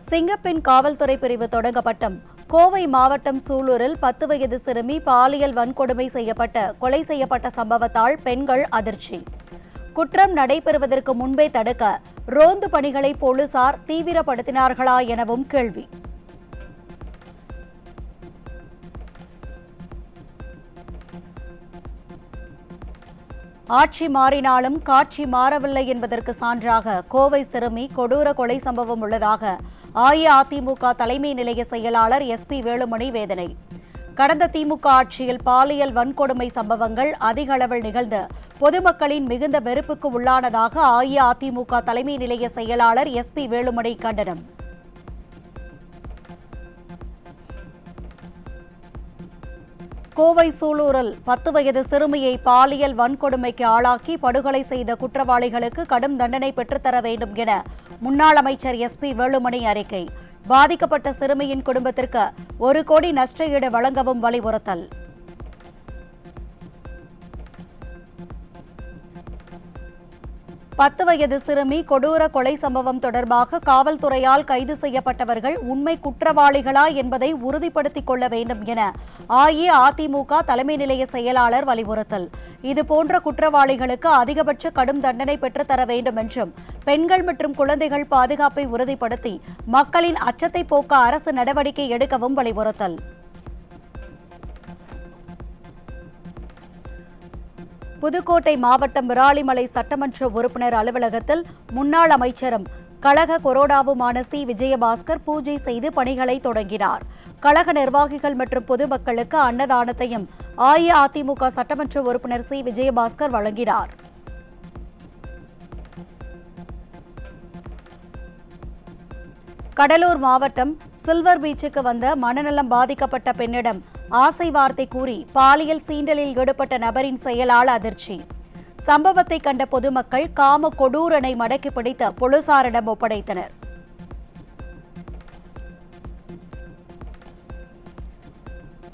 சிங்கப்பெண் காவல்துறை பிரிவு தொடங்கப்பட்டம். கோவை மாவட்டம் சூலூரில் 10 வயது சிறுமி பாலியல் வன்கொடுமை கொலை செய்யப்பட்ட சம்பவத்தால் பெண்கள் அதிர்ச்சி. குற்றம் நடைபெறுவதற்கு முன்பே தடுக்க ரோந்து பணிகளை போலீசார் தீவிரப்படுத்தினார்களா எனவும் கேள்வி. ஆட்சி மாறினாலும் காட்சி மாறவில்லை என்பதற்கு சான்றாக கோவை சிறுமி கொடூர கொலை சம்பவம் உள்ளதாக அஇஅதிமுக தலைமை நிலைய செயலாளர் SP வேலுமணி வேதனை. கடந்த திமுக ஆட்சியில் பாலியல் வன்கொடுமை சம்பவங்கள் அதிக அளவில் நிகழ்ந்து பொதுமக்களின் மிகுந்த வெறுப்புக்கு உள்ளானதாக அஇஅதிமுக தலைமை நிலைய செயலாளர் SP வேலுமணி கண்டனம். கோவை சூலூரில் 10 வயது சிறுமியை பாலியல் வன்கொடுமைக்கு ஆளாக்கி படுகொலை செய்த குற்றவாளிகளுக்கு கடும் தண்டனை பெற்றுத்தர வேண்டும் என முன்னாள் அமைச்சர் SP வேலுமணி அறிக்கை. பாதிக்கப்பட்ட சிறுமியின் குடும்பத்திற்கு 1 கோடி நஷ்டஈடு வழங்கவும் வலியுறுத்தல். பத்து வயது சிறுமி கொடூர கொலை சம்பவம் தொடர்பாக காவல்துறையால் கைது செய்யப்பட்டவர்கள் உண்மை குற்றவாளிகளா என்பதை உறுதிப்படுத்திக் கொள்ள வேண்டும் என அஇஅதிமுக தலைமை நிலைய செயலாளர் வலியுறுத்தல். இதுபோன்ற குற்றவாளிகளுக்கு அதிகபட்ச கடும் தண்டனை பெற்றுத்தர வேண்டும் என்றும் பெண்கள் மற்றும் குழந்தைகள் பாதுகாப்பை உறுதிப்படுத்தி மக்களின் அச்சத்தை போக்க அரசு நடவடிக்கை எடுக்கவும் வலியுறுத்தல். புதுக்கோட்டை மாவட்டம் விராலிமலை சட்டமன்ற உறுப்பினர் அலுவலகத்தில் முன்னாள் அமைச்சரும் கழக கொறடாவுமான சி. விஜயபாஸ்கர் பூஜை செய்து பணிகளை தொடங்கினார். கழக நிர்வாகிகள் மற்றும் பொதுமக்களுக்கு அன்னதானத்தையும் அஇஅதிமுக சட்டமன்ற உறுப்பினர் சி. விஜயபாஸ்கர் வழங்கினார். கடலூர் மாவட்டம் சில்வர் பீச்சுக்கு வந்த மனநலம் பாதிக்கப்பட்ட பெண்ணிடம் ஆசை வார்த்தை கூறி பாலியல் சீண்டலில் ஈடுபட்ட நபரின் செயலால் அதிர்ச்சி. சம்பவத்தை கண்ட பொதுமக்கள் காம கொடூரனை மடக்கி பிடித்து போலீசாரிடம் ஒப்படைத்தனர்.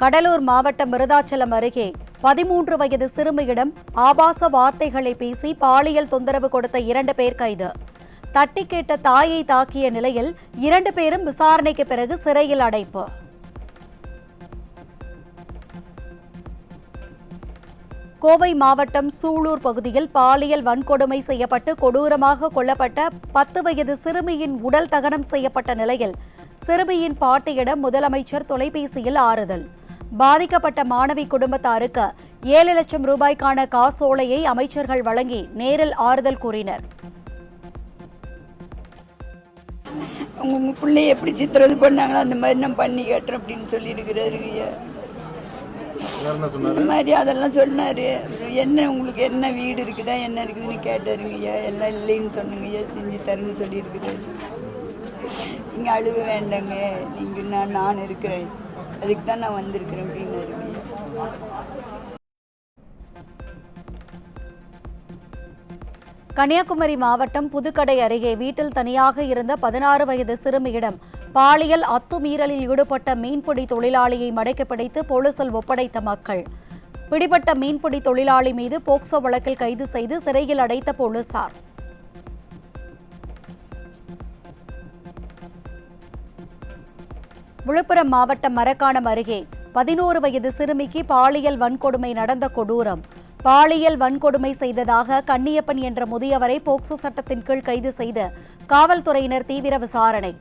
கடலூர் மாவட்டம் விருதாச்சலம் அருகே 13 வயது சிறுமியிடம் ஆபாச வார்த்தைகளை பேசி பாலியல் தொந்தரவு கொடுத்த 2 பேர் கைது. தட்டி கேட்ட தாயை தாக்கிய நிலையில் 2 பேரும் விசாரணைக்கு பிறகு சிறையில் அடைப்பு. கோவை மாவட்டம் சூலூர் பகுதியில் பாலியல் வன்கொடுமை செய்யப்பட்டு கொடூரமாக கொல்லப்பட்ட 10 வயது சிறுமியின் உடல் தகனம் செய்யப்பட்ட நிலையில் சிறுமியின் பாட்டியிடம் முதலமைச்சர் தொலைபேசியில் ஆறுதல். பாதிக்கப்பட்ட மாணவி குடும்பத்தாருக்கு 7 லட்சம் ரூபாய்க்கான காசோலையை அமைச்சர்கள் வழங்கி நேரில் ஆறுதல் கூறினர். உங்க பிள்ளைய எப்படி சித்திரவதை பண்ணாங்களோ அந்த மாதிரி நான் பண்ணி கேட்டேன் அப்படின்னு சொல்லியிருக்கிறாரு. இந்த மாதிரி அதெல்லாம் சொன்னாரு. என்ன உங்களுக்கு என்ன வீடு இருக்குதா என்ன இருக்குதுன்னு கேட்டாருங்கய்யா. எல்லாம் இல்லைன்னு சொன்னங்கய்யா. செஞ்சு தரேன்னு சொல்லியிருக்கிறாரு. நீங்க அழுக வேண்டாங்க, நீங்க நான் இருக்கிறேன், அதுக்கு தான் நான் வந்திருக்கிறேன் அப்படின்னாருங்கய்யா. கன்னியாகுமரி மாவட்டம் புதுக்கடை அருகே வீட்டில் தனியாக இருந்த 16 வயது சிறுமியிடம் பாலியல் அத்துமீறலில் ஈடுபட்ட மீன்பிடி தொழிலாளியை மடக்கி பிடித்து போலீசில் ஒப்படைத்த மக்கள். பிடிபட்ட மீன்பிடி தொழிலாளி மீது போக்சோ வழக்கில் கைது செய்து சிறையில் அடைத்த போலீசார். விழுப்புரம் மாவட்டம் மரக்காணம் அருகே 11 வயது சிறுமிக்கு பாலியல் வன்கொடுமை நடந்த கொடூரம். பாலியல் வன்கொடுமை செய்ததாக கன்னியப்பன் என்ற முதியவரை போக்சோ சட்டத்தின் கீழ் கைது செய்து காவல்துறையினர் தீவிர விசாரணை.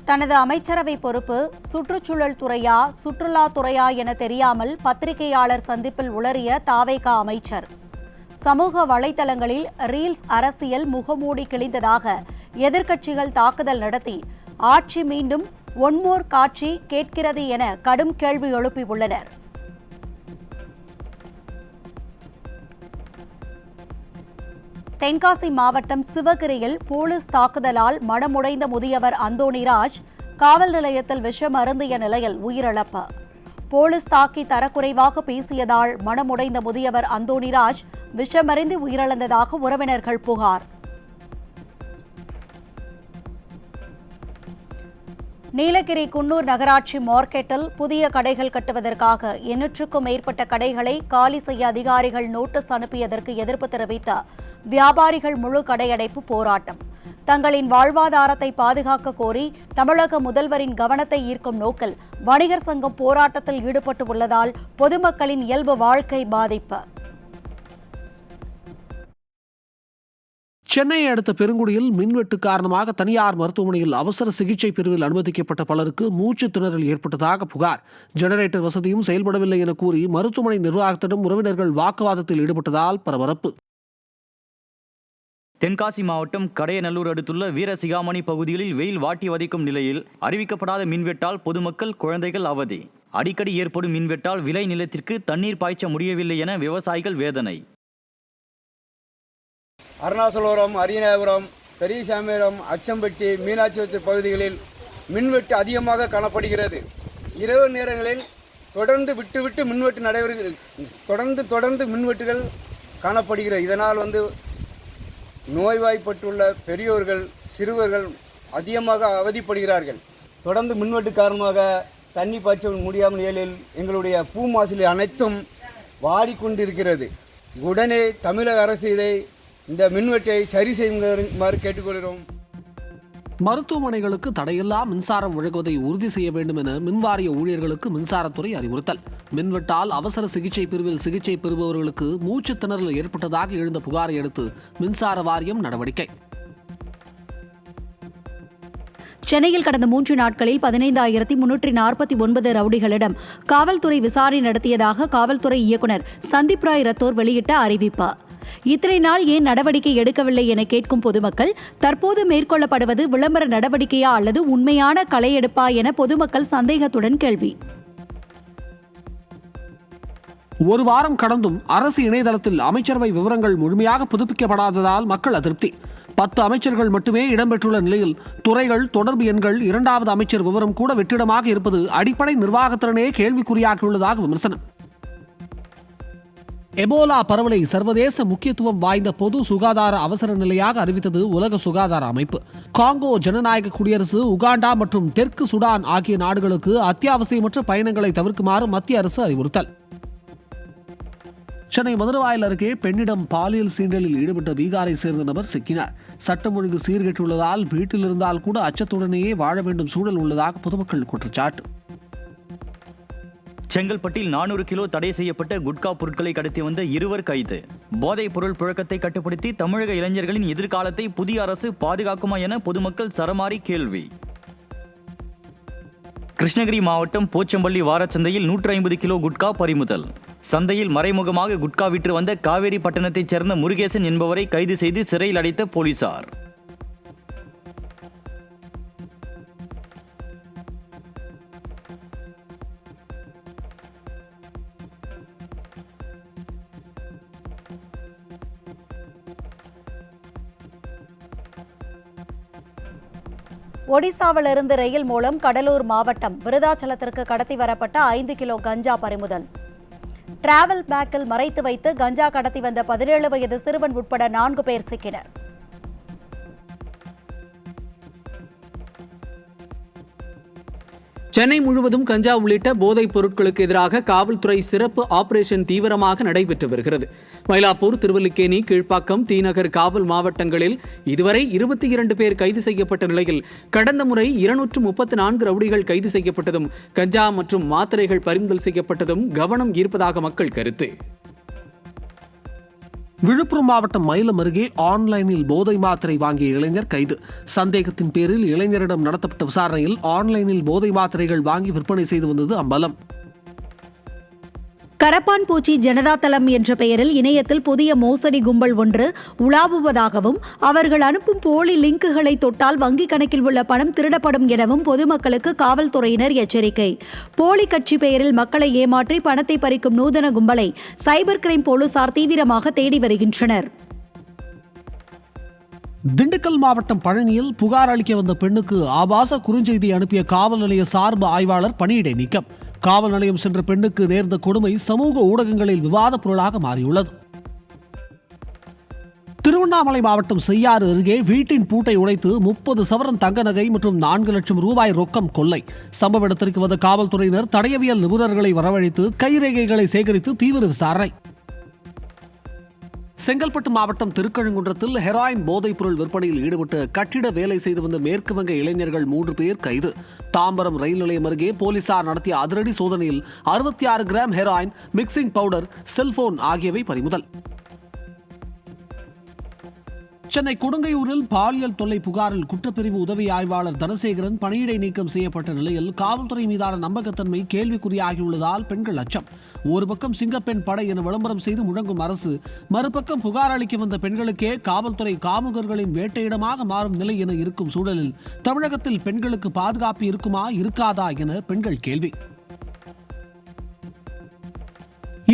தனது அமைச்சரவை பொறுப்பு சுற்றுச்சூழல் துறையா சுற்றுலாத்துறையா என தெரியாமல் பத்திரிகையாளர் சந்திப்பில் உளறிய தாவேக அமைச்சர். சமூக வலைதளங்களில் ரீல்ஸ் அரசியல் முகமூடி கிழிந்ததாக எதிர்க்கட்சிகள் தாக்குதல் நடத்தி ஆட்சி மீண்டும் ஒன்மோர் காட்சி கேட்கிறது என கடும் கேள்வி எழுப்பியுள்ளனர். தென்காசி மாவட்டம் சிவகிரியில் போலீஸ் தாக்குதலால் மனமுடைந்த முதியவர் அந்தோணிராஜ் காவல் நிலையத்தில் விஷம் அருந்திய நிலையில் உயிரிழப்பு. போலீஸ் தாக்கி தரக்குறைவாக பேசியதால் மனமுடைந்த முதியவர் அந்தோணிராஜ் விஷமறிந்து உயிரிழந்ததாக உறவினர்கள் புகார். நீலகிரி குன்னூர் நகராட்சி மார்க்கெட்டில் புதிய கடைகள் கட்டுவதற்காக 800க்கும் மேற்பட்ட கடைகளை காலி செய்ய அதிகாரிகள் நோட்டீஸ் அனுப்பியதற்கு எதிர்ப்பு தெரிவித்த வியாபாரிகள் முழு கடையடைப்பு போராட்டம். தங்களின் வாழ்வாதாரத்தை பாதுகாக்க கோரி தமிழக முதல்வரின் கவனத்தை ஈர்க்கும் நோக்கில் வணிகர் சங்கம் போராட்டத்தில் ஈடுபட்டு உள்ளதால் பொதுமக்களின் இயல்பு வாழ்க்கை பாதிப்பு. சென்னையை அடுத்த பெருங்குடியில் மின்வெட்டு காரணமாக தனியார் மருத்துவமனையில் அவசர சிகிச்சை பிரிவில் அனுமதிக்கப்பட்ட பலருக்கு மூச்சு திணறல் ஏற்பட்டதாக புகார். ஜெனரேட்டர் வசதியும் செயல்படவில்லை என கூறி மருத்துவமனை நிர்வாகத்திடம் உறவினர்கள் வாக்குவாதத்தில் ஈடுபட்டதால் பரபரப்பு. தென்காசி மாவட்டம் கடையநல்லூர் அடுத்துள்ள வீரசிகாமணி பகுதிகளில் வெயில் வாட்டி வதைக்கும் நிலையில் அறிவிக்கப்படாத மின்வெட்டால் பொதுமக்கள், குழந்தைகள் அவதி. அடிக்கடி ஏற்படும் மின்வெட்டால் விளை நிலத்திற்கு தண்ணீர் பாய்ச்ச முடியவில்லை என விவசாயிகள் வேதனை. அருணாசலபுரம், அரியநாயபுரம், பெரியசாமிபுரம், அச்சம்பட்டி, மீனாட்சி பகுதிகளில் மின்வெட்டு அதிகமாக காணப்படுகிறது. இரவு நேரங்களில் தொடர்ந்து விட்டு மின்வெட்டு நடைபெறுகிறது. தொடர்ந்து மின்வெட்டுகள் காணப்படுகிறது. இதனால் நோய்வாய்ப்பட்டுள்ள பெரியோர்கள், சிறுவர்கள் அதிகமாக அவதிப்படுகிறார்கள். தொடர்ந்து மின்வெட்டு காரணமாக தண்ணி பாய்ச்ச முடியாமல் நிலையில் எங்களுடைய பூ மாசில் அனைத்தும் வாடிக்கொண்டிருக்கிறது. உடனே தமிழக அரசு இந்த மின்வெட்டை சரி செய்யுமாறு கேட்டுக்கொள்கிறோம். மருத்துவமனைகளுக்கு தடையில்லா மின்சாரம் வழங்குவதை உறுதி செய்ய வேண்டும் என மின்வாரிய ஊழியர்களுக்கு மின்சாரத்துறை அறிவுறுத்தல். மின்வெட்டால் அவசர சிகிச்சை பிரிவில் சிகிச்சை பெறுபவர்களுக்கு மூச்சு திணறல் ஏற்பட்டதாக எழுந்த புகாரை அடுத்து மின்சார வாரியம் நடவடிக்கை. சென்னையில் கடந்த 3 நாட்களில் 15,349 ரவுடிகளிடம் காவல்துறை விசாரணை நடத்தியதாக காவல்துறை இயக்குநர் சந்தீப் ராய் ரத்தோர் வெளியிட்ட அறிவிப்பு. இத்தனை நாள் ஏன் நடவடிக்கை எடுக்கவில்லை என கேட்கும் பொதுமக்கள், தற்போது மேற்கொள்ளப்படுவது விளம்பர நடவடிக்கையா அல்லது உண்மையான களையெடுப்பா என பொதுமக்கள் சந்தேகத்துடன் கேள்வி. ஒரு வாரம் கடந்தும் அரசு இணையதளத்தில் அமைச்சரவை விவரங்கள் முழுமையாக புதுப்பிக்கப்படாததால் மக்கள் அதிருப்தி. 10 அமைச்சர்கள் மட்டுமே இடம்பெற்றுள்ள நிலையில் துறைகள், தொடர்பு எண்கள், 2வது அமைச்சர் விவரம் கூட வெற்றிடமாக இருப்பது அடிப்படை நிர்வாகத்திறனே கேள்விக்குறியாகியுள்ளதாக விமர்சனம். எபோலா பரவலை சர்வதேச முக்கியத்துவம் வாய்ந்த பொது சுகாதார அவசர நிலையாக அறிவித்தது உலக சுகாதார அமைப்பு. காங்கோ ஜனநாயக குடியரசு, உகாண்டா மற்றும் தெற்கு சுடான் ஆகிய நாடுகளுக்கு அத்தியாவசியமற்ற பயணங்களை தவிர்க்குமாறு மத்திய அரசு அறிவுறுத்தல். சென்னை மதுரவாயல் அருகே பெண்ணிடம் பாலியல் சீண்டலில் ஈடுபட்ட பீகாரை சேர்ந்த நபர் சிக்கினார். சட்டம் ஒழுங்கு சீர்கெட்டுள்ளதால் வீட்டில் இருந்தால் கூட அச்சத்துடனேயே வாழ வேண்டும் சூழல் உள்ளதாக பொதுமக்கள் குற்றச்சாட்டு. செங்கல்பட்டில் 400 கிலோ தடை செய்யப்பட்ட குட்கா பொருட்களை கடத்தி வந்த 2 கைது. போதைப் பொருள் புழக்கத்தை கட்டுப்படுத்தி தமிழக இளைஞர்களின் எதிர்காலத்தை புதிய அரசு பாதுகாக்குமா என பொதுமக்கள் சரமாரி கேள்வி. கிருஷ்ணகிரி மாவட்டம் போச்சம்பள்ளி வாரச்சந்தையில் 150 கிலோ குட்கா பறிமுதல். சந்தையில் மறைமுகமாக குட்கா விற்று வந்த காவேரி பட்டணத்தைச் சேர்ந்த முருகேசன் என்பவரை கைது செய்து சிறையில் அடைத்த போலீசார். ஒடிசாவிலிருந்து ரயில் மூலம் கடலூர் மாவட்டம் விருதாச்சலத்திற்கு கடத்தி வரப்பட்ட 5 கிலோ கஞ்சா பறிமுதல். டிராவல் பேக்கில் மறைத்து வைத்து கஞ்சா கடத்தி வந்த 17 வயது சிறுவன் உட்பட 4 பேர் சிக்கினர். சென்னை முழுவதும் கஞ்சா உள்ளிட்ட போதைப் பொருட்களுக்கு எதிராக காவல்துறை சிறப்பு ஆபரேஷன் தீவிரமாக நடைபெற்று வருகிறது. மயிலாப்பூர், திருவல்லிக்கேணி, கீழ்ப்பாக்கம், தீநகர் காவல் மாவட்டங்களில் இதுவரை 22 பேர் கைது செய்யப்பட்ட நிலையில் கடந்த முறை 234 ரவுடிகள் கைது செய்யப்பட்டதும் கஞ்சா மற்றும் மாத்திரைகள் பறிமுதல் செய்யப்பட்டதும் கவனம் ஈர்ப்பதாக மக்கள் கருத்து. விழுப்புரம் மாவட்டம் மயிலம் அருகே ஆன்லைனில் போதை மாத்திரை வாங்கிய இளைஞர் கைது. சந்தேகத்தின் பேரில் இளைஞரிடம் நடத்தப்பட்ட விசாரணையில் ஆன்லைனில் போதை மாத்திரைகள் வாங்கி விற்பனை செய்து வந்தது அம்பலம். கரப்பான் பூச்சி ஜனதா தளம் என்ற பெயரில் இணையத்தில் புதிய மோசடி கும்பல் ஒன்று உலாவுவதாகவும் அவர்கள் அனுப்பும் போலி லிங்குகளை தொட்டால் வங்கிக் கணக்கில் உள்ள பணம் திருடப்படும் எனவும் பொதுமக்களுக்கு காவல்துறையினர் எச்சரிக்கை. போலி கட்சி பெயரில் மக்களை ஏமாற்றி பணத்தை பறிக்கும் நூதன கும்பலை சைபர் கிரைம் போலீசார் தீவிரமாக தேடி வருகின்றனர். திண்டுக்கல் மாவட்டம் பழனியில் புகார் அளிக்க வந்த பெண்ணுக்கு ஆபாச குறுஞ்செய்தி அனுப்பிய காவல் நிலைய சார்பு ஆய்வாளர் பணியிடை நீக்கம். காவல் நிலையம் சென்ற பெண்ணுக்கு நேர்ந்த கொடுமை சமூக ஊடகங்களில் விவாதப் பொருளாக மாறியுள்ளது. திருவண்ணாமலை மாவட்டம் செய்யாறு அருகே வீட்டின் பூட்டை உடைத்து 30 சவரன் தங்க நகை மற்றும் 4 லட்சம் ரூபாய் ரொக்கம் கொள்ளை. சம்பவ இடத்திற்கு வந்த காவல்துறையினர் தடயவியல் நிபுணர்களை வரவழைத்து கைரேகைகளை சேகரித்து தீவிர விசாரணை. செங்கல்பட்டு மாவட்டம் திருக்கழுங்குன்றத்தில் ஹெராயின் போதைப் பொருள் விற்பனையில் ஈடுபட்டு கட்டிட வேலை செய்து வந்த மேற்கு வங்க இளைஞர்கள் 3 பேர் கைது. தாம்பரம் ரயில் நிலையம் அருகே போலீசார் நடத்திய அதிரடி சோதனையில் 66 gram heroin, mixing powder, cellphone ஆகியவை பறிமுதல். சென்னை கொடுங்கையூரில் பாலியல் தொல்லை புகாரில் குற்றப்பிரிவு உதவி ஆய்வாளர் தனசேகரன் பணியிடை நீக்கம் செய்யப்பட்ட நிலையில் காவல்துறை மீதான நம்பகத்தன்மை கேள்விக்குறியாகியுள்ளதால் பெண்கள் அச்சம். ஒரு பக்கம் சிங்கப்பெண் படை என விளம்பரம் செய்து முழங்கும் அரசு, மறுபக்கம் புகார் அளிக்க வந்த பெண்களுக்கே காவல்துறை காமுகர்களின் வேட்டையிடமாக மாறும் நிலை என இருக்கும் சூழலில் தமிழகத்தில் பெண்களுக்கு பாதுகாப்பு இருக்குமா இருக்காதா என பெண்கள் கேள்வி.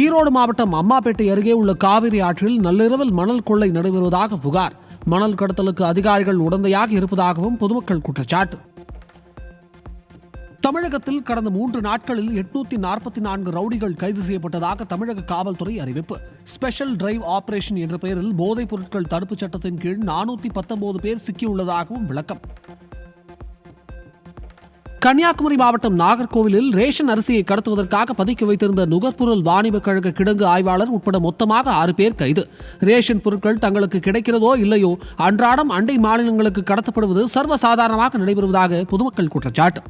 ஈரோடு மாவட்டம் அம்மாப்பேட்டை அருகே உள்ள காவிரி ஆற்றில் நள்ளிரவில் மணல் கொள்ளை நடைபெறுவதாக புகார். மணல் கடத்தலுக்கு அதிகாரிகள் உடந்தையாக இருப்பதாகவும் பொதுமக்கள் குற்றச்சாட்டு. தமிழகத்தில் கடந்த 3 நாட்களில் 844 ரவுடிகள் கைது செய்யப்பட்டதாக தமிழக காவல்துறை அறிவிப்பு. ஸ்பெஷல் டிரைவ் ஆபரேஷன் என்ற பெயரில் போதைப் பொருட்கள் தடுப்புச் சட்டத்தின் கீழ் 419 பேர் சிக்கியுள்ளதாகவும் விளக்கம். கன்னியாகுமரி மாவட்டம் நாகர்கோவிலில் ரேஷன் அரிசியை கடத்துவதற்காக பதுக்கி வைத்திருந்த நுகர்பொருள் வாணிப கழக கிடங்கு ஆய்வாளர் உட்பட மொத்தமாக 6 பேர் கைது. ரேஷன் பொருட்கள் தங்களுக்கு கிடைக்கிறதோ இல்லையோ அன்றாடம் அண்டை மாநிலங்களுக்கு கடத்தப்படுவது சர்வசாதாரணமாக நடைபெறுவதாக பொதுமக்கள் குற்றச்சாட்டு.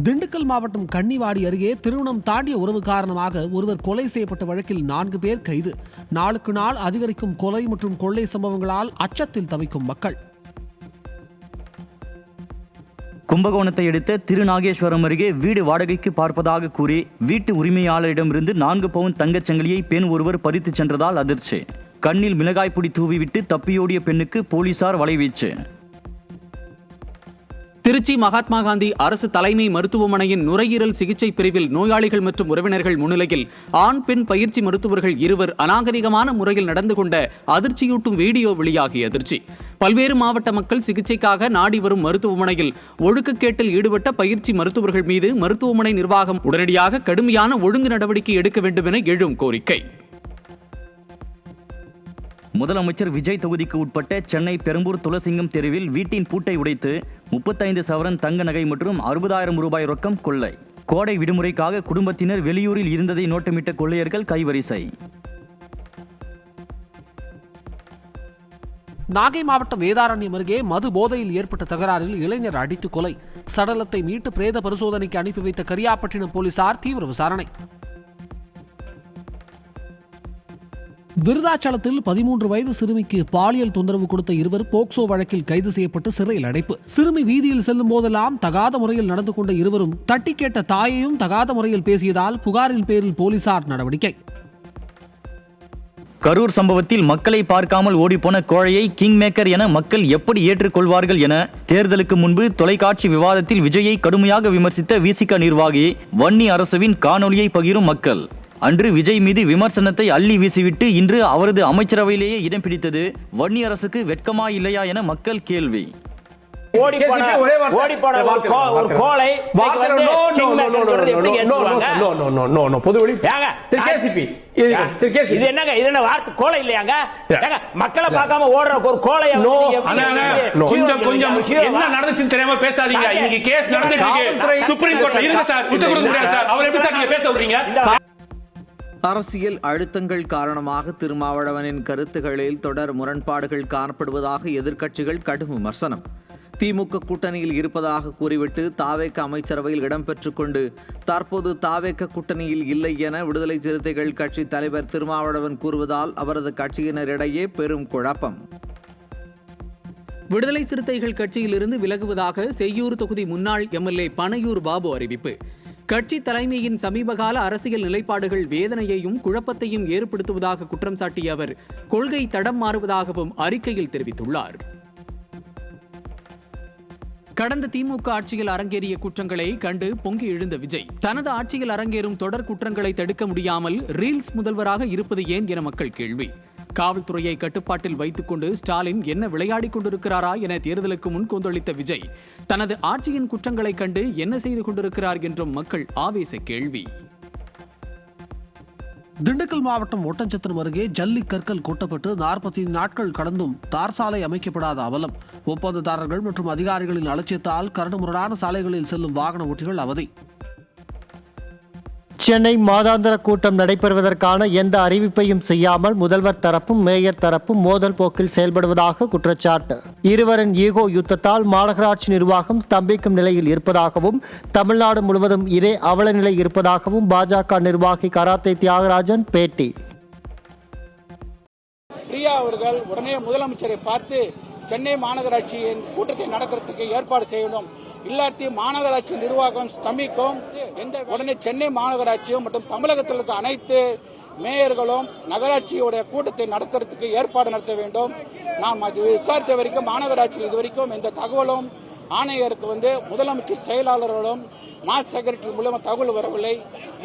திண்டுக்கல் மாவட்டம் கன்னிவாடி அருகே திருமணம் தாண்டிய உறவு காரணமாக ஒருவர் கொலை செய்யப்பட்ட வழக்கில் 4 பேர் கைது. நாளுக்கு நாள் அதிகரிக்கும் கொலை மற்றும் கொள்ளை சம்பவங்களால் அச்சத்தில் தவிக்கும் மக்கள். கும்பகோணத்தை அடுத்த திருநாகேஸ்வரம் அருகே வீடு வாடகைக்கு பார்ப்பதாக கூறி வீட்டு உரிமையாளரிடமிருந்து 4 பவுன் தங்கச்சங்கிலியை பெண் ஒருவர் பறித்துச் சென்றதால் அதிர்ச்சி. கண்ணில் மிளகாய் பொடி தூவிவிட்டு தப்பியோடிய பெண்ணுக்கு போலீசார் வலைவீச்சு. திருச்சி மகாத்மா காந்தி அரசு தலைமை மருத்துவமனையின் நுரையீரல் சிகிச்சை பிரிவில் நோயாளிகள் மற்றும் உறவினர்கள் முன்னிலையில் ஆண் பெண் பயிற்சி மருத்துவர்கள் இருவர் அநாகரிகமான முறையில் நடந்து கொண்ட அதிர்ச்சியூட்டும் வீடியோ வெளியாகிய அதிர்ச்சி. பல்வேறு மாவட்ட மக்கள் சிகிச்சைக்காக நாடி வரும் மருத்துவமனையில் ஒழுக்கக்கேட்டில் ஈடுபட்ட பயிற்சி மருத்துவர்கள் மீது மருத்துவமனை நிர்வாகம் உடனடியாக கடுமையான ஒழுங்கு நடவடிக்கை எடுக்க வேண்டும் என எழும் கோரிக்கை. முதலமைச்சர் விஜய் தொகுதிக்கு உட்பட்ட சென்னை பெரம்பூர் துளசிங்கம் தெருவில் வீட்டின் பூட்டை உடைத்து 35 சவரன் தங்க நகை மற்றும் 60,000 ரூபாய் ரொக்கம் கொள்ளை. கோடை விடுமுறைக்காக குடும்பத்தினர் வெளியூரில் இருந்ததை நோட்டமிட்ட கொள்ளையர்கள் கைவரிசை. நாகை மாவட்டம் வேதாரண்யம் அருகே மது போதையில் ஏற்பட்ட தகராறில் இளைஞர் அடித்து கொலை. சடலத்தை மீட்டு பிரேத பரிசோதனைக்கு அனுப்பி வைத்த கரியாப்பட்டினம் போலீசார் தீவிர விசாரணை. விருதாச்சலத்தில் 13 வயது சிறுமிக்கு பாலியல் தொந்தரவு கொடுத்த இருவர் போக்சோ வழக்கில் கைது செய்யப்பட்டு சிறையில் அடைப்பு. சிறுமி வீதியில் செல்லும் போதெல்லாம் தகாத முறையில் நடந்து கொண்ட இருவரும் தட்டி கேட்ட தாயையும் தகாத முறையில் பேசியதால் புகாரின் பேரில் போலீசார் நடவடிக்கை. கரூர் சம்பவத்தில் மக்களை பார்க்காமல் ஓடிப்போன கோழையை கிங் மேக்கர் என மக்கள் எப்படி ஏற்றுக்கொள்வார்கள் என தேர்தலுக்கு முன்பு தொலைக்காட்சி விவாதத்தில் விஜயை கடுமையாக விமர்சித்த விசிக நிர்வாகி வன்னி அரசுவின் காணொலியை பகிரும் மக்கள். அன்று விஜய் மீது விமர்சனத்தை அள்ளி வீசிவிட்டு இன்று அவரது அமைச்சரவையிலேயே இடம் பிடித்தது வன்னி அரசுக்கு வெட்கமா இல்லையா என மக்கள் கேள்வி. மக்களை பார்க்காம ஓடுற ஒரு கோலை கொஞ்சம் என்ன நடந்துச்சுன்னு தெரியாம பேசாதீங்க. இன்னைக்கு கேஸ் நடந்துட்டு சுப்ரீம் கோர்ட்ல இருங்க சார், விட்டு கொடுங்க சார். அவர் எப்படி சார் நீங்க பேச விடுறீங்க? அரசியல் அழுத்தங்கள் காரணமாக திருமாவளவனின் கருத்துகளில் தொடர் முரண்பாடுகள் காணப்படுவதாக எதிர்க்கட்சிகள் கடும் விமர்சனம். திமுக கூட்டணியில் இருப்பதாக கூறிவிட்டு தாவேக அமைச்சரவையில் இடம்பெற்றுக் கொண்டு தற்போது தாவேக கூட்டணியில் இல்லை என விடுதலை சிறுத்தைகள் கட்சி தலைவர் திருமாவளவன் கூறுவதால் அவரது கட்சியினரிடையே பெரும் குழப்பம். விடுதலை சிறுத்தைகள் கட்சியிலிருந்து விலகுவதாக செய்யூர் தொகுதி முன்னாள் எம்எல்ஏ பனையூர் பாபு அறிவிப்பு. கட்சி தலைமையின் சமீபகால அரசியல் நிலைப்பாடுகள் வேதனையையும் குழப்பத்தையும் ஏற்படுத்துவதாக குற்றம் சாட்டிய அவர் கொள்கை தடம் மாறுவதாகவும் அறிக்கையில் தெரிவித்துள்ளார். கடந்த திமுக ஆட்சியில் அரங்கேறிய குற்றங்களை கண்டு பொங்கி எழுந்த விஜய் தனது ஆட்சியில் அரங்கேறும் தொடர் குற்றங்களை தடுக்க முடியாமல் ரீல்ஸ் முதல்வராக இருப்பது ஏன் என மக்கள் கேள்வி. காவல்துறையை கட்டுப்பாட்டில் வைத்துக்கொண்டு ஸ்டாலின் என்ன விளையாடிக் கொண்டிருக்கிறாரா என தேர்தலுக்கு முன் கொந்தளித்த விஜய் தனது ஆட்சியின் குற்றங்களைக் கண்டு என்ன செய்து கொண்டிருக்கிறார் என்றும் மக்கள் ஆவேச கேள்வி. திண்டுக்கல் மாவட்டம் ஒட்டன்சத்திரம் அருகே ஜல்லி கற்கள் கொட்டப்பட்டு 45 நாட்கள் கடந்தும் தார் சாலை அமைக்கப்படாத அவலம். ஒப்பந்ததாரர்கள் மற்றும் அதிகாரிகளின் அலட்சியத்தால் கரடுமுரடான சாலைகளில் செல்லும் வாகன ஓட்டிகள் அவதி. சென்னை மாதாந்திர கூட்டம் நடைபெறுவதற்கான எந்த அறிவிப்பையும் செய்யாமல் முதல்வர் தரப்பும் மேயர் தரப்பும் மோதல் போக்கில் செயல்படுவதாக குற்றச்சாட்டு. இருவரின் ஈகோ யுத்தத்தால் மாநகராட்சி நிர்வாகம் ஸ்தம்பிக்கும் நிலையில் இருப்பதாகவும் தமிழ்நாடு முழுவதும் இதே அவல நிலை இருப்பதாகவும் பாஜக நிர்வாகி கராத்தே தியாகராஜன் பேட்டி. பிரியா அவர்கள் உடனே முதலமைச்சரை பார்த்து சென்னை மாநகராட்சியின் கூட்டத்தை நடக்கிறதுக்கு ஏற்பாடு செய்யணும், இல்லாட்டி மாநகராட்சி நிர்வாகம் ஸ்தம்பிக்கும். உடனே சென்னை மாநகராட்சியும் மற்றும் தமிழகத்தில் இருக்க அனைத்து மேயர்களும் நகராட்சியுடைய கூட்டத்தை நடத்துறதுக்கு ஏற்பாடு நடத்த வேண்டும். நாம் அது விசாரித்த வரைக்கும் மாநகராட்சியில் இதுவரைக்கும் எந்த தகவலும் ஆணையருக்கு முதலமைச்சர் செயலாளர்களும் மாஸ் செக்ரட்டரி மூலமாக தகவல் வரவில்லை.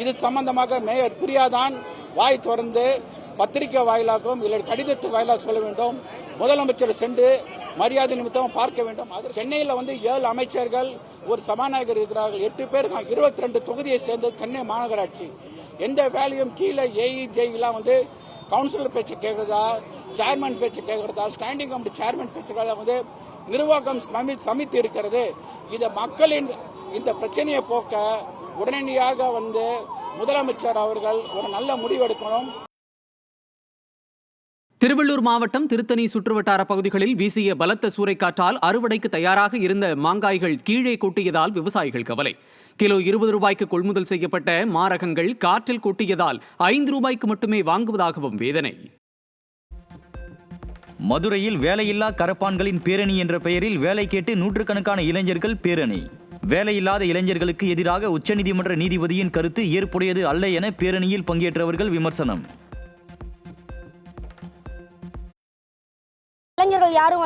இது சம்பந்தமாக மேயர் பிரியாதான் வாய் திறந்து பத்திரிகை வாயிலாகவும் இல்லை கடிதத்து வாயிலாக சொல்ல வேண்டும். முதலமைச்சர் சென்று மரியாதை நிமித்தம் பார்க்க வேண்டும். சென்னையில் 7 அமைச்சர்கள் ஒரு சபாநாயகர் இருக்கிறார்கள், 8 பேர் 22 தொகுதியை சேர்ந்த சென்னை மாநகராட்சி. எந்த வேலையும் கீழே ஏஇஜேலாம் கவுன்சிலர் பேச்சு கேட்கறதா, சேர்மன் பேச்சு கேட்கறதா, ஸ்டாண்டிங் கமிட்டி சேர்மன் பேச்சுக்கள் நிர்வாகம் சமித்து இருக்கிறது. இதை மக்களின் இந்த பிரச்சனையை போக்க உடனடியாக முதலமைச்சர் அவர்கள் ஒரு நல்ல முடிவெடுக்கணும். திருவள்ளூர் மாவட்டம் திருத்தணி சுற்றுவட்டார பகுதிகளில் வீசிய பலத்த சூறைக்காற்றால் அறுவடைக்கு தயாராக இருந்த மாங்காய்கள் கீழே கொட்டியதால் விவசாயிகள் கவலை. கிலோ 20 ரூபாய்க்கு கொள்முதல் செய்யப்பட்ட மாரகங்கள் காற்றில் கொட்டியதால் 5 ரூபாய்க்கு மட்டுமே வாங்குவதாகவும் வேதனை. மதுரையில் வேலையில்லா கரப்பான்களின் பேரணி என்ற பெயரில் வேலை கேட்டு நூற்றுக்கணக்கான இளைஞர்கள் பேரணி. வேலையில்லாத இளைஞர்களுக்கு எதிராக உச்சநீதிமன்ற நீதிபதியின் கருத்து ஏற்புடையது அல்ல என பேரணியில் பங்கேற்றவர்கள் விமர்சனம். இளைஞர்கள் யாரும்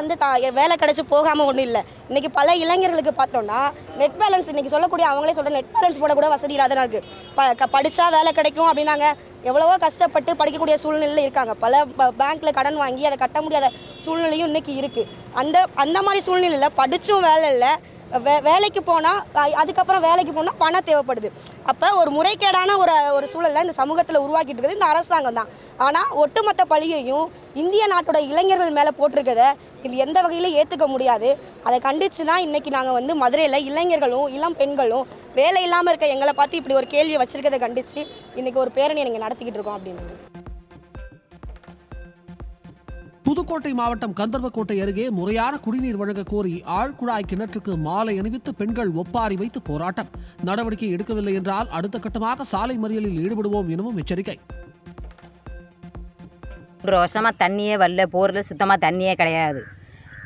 வேலை கிடைச்சி போகாமல் ஒன்றும் இல்லை. இன்னைக்கு பல இளைஞர்களுக்கு பார்த்தோம்னா நெட் பேலன்ஸ், இன்னைக்கு சொல்லக்கூடிய அவங்களே சொல்கிற நெட் பேலன்ஸ் போடக்கூட வசதி இல்லாத இருக்குது. படித்தா வேலை கிடைக்கும் அப்படின்னாங்க, எவ்வளவோ கஷ்டப்பட்டு படிக்கக்கூடிய சூழ்நிலையில் இருக்காங்க. பல பேங்க்கில் கடன் வாங்கி அதை கட்ட முடியாத சூழ்நிலையும் இன்னைக்கு இருக்குது. அந்த மாதிரி சூழ்நிலையில் படித்தும் வேலை இல்லை, வேலைக்கு போனால் அதுக்கப்புறம் வேலைக்கு போனால் பணம் தேவைப்படுது. அப்போ ஒரு முறைகேடான ஒரு சூழலை இந்த சமூகத்தில் உருவாக்கிட்டு இருக்குது இந்த அரசாங்கம் தான். ஆனால் ஒட்டுமொத்த பழியையும் இந்திய நாட்டோட இளைஞர்கள் மேலே போட்டிருக்கிறத இது எந்த வகையிலும் ஏற்றுக்க முடியாது. அதை கண்டித்து தான் இன்றைக்கி நாங்கள் மதுரையில் இளைஞர்களும் இளம் பெண்களும் வேலை இல்லாமல் இருக்க எங்களை பார்த்து இப்படி ஒரு கேள்வியை வச்சிருக்கிறத கண்டித்து இன்றைக்கி ஒரு பேரணியை நீங்கள் நடத்திக்கிட்டு இருக்கோம் அப்படின்னு. புதுக்கோட்டை மாவட்டம் கந்தர்வக்கோட்டை அருகே முறையான குடிநீர் வழங்க கோரி ஆழ்குழாய் கிணற்றுக்கு மாலை அணிவித்து பெண்கள் ஒப்பாரி வைத்து போராட்டம். நடவடிக்கை எடுக்கவில்லை என்றால் அடுத்த கட்டமாக சாலை மறியலில் ஈடுபடுவோம் எனவும் எச்சரிக்கை. 3 வருஷமாக தண்ணியே வரல, போரில் சுத்தமாக தண்ணியே கிடையாது.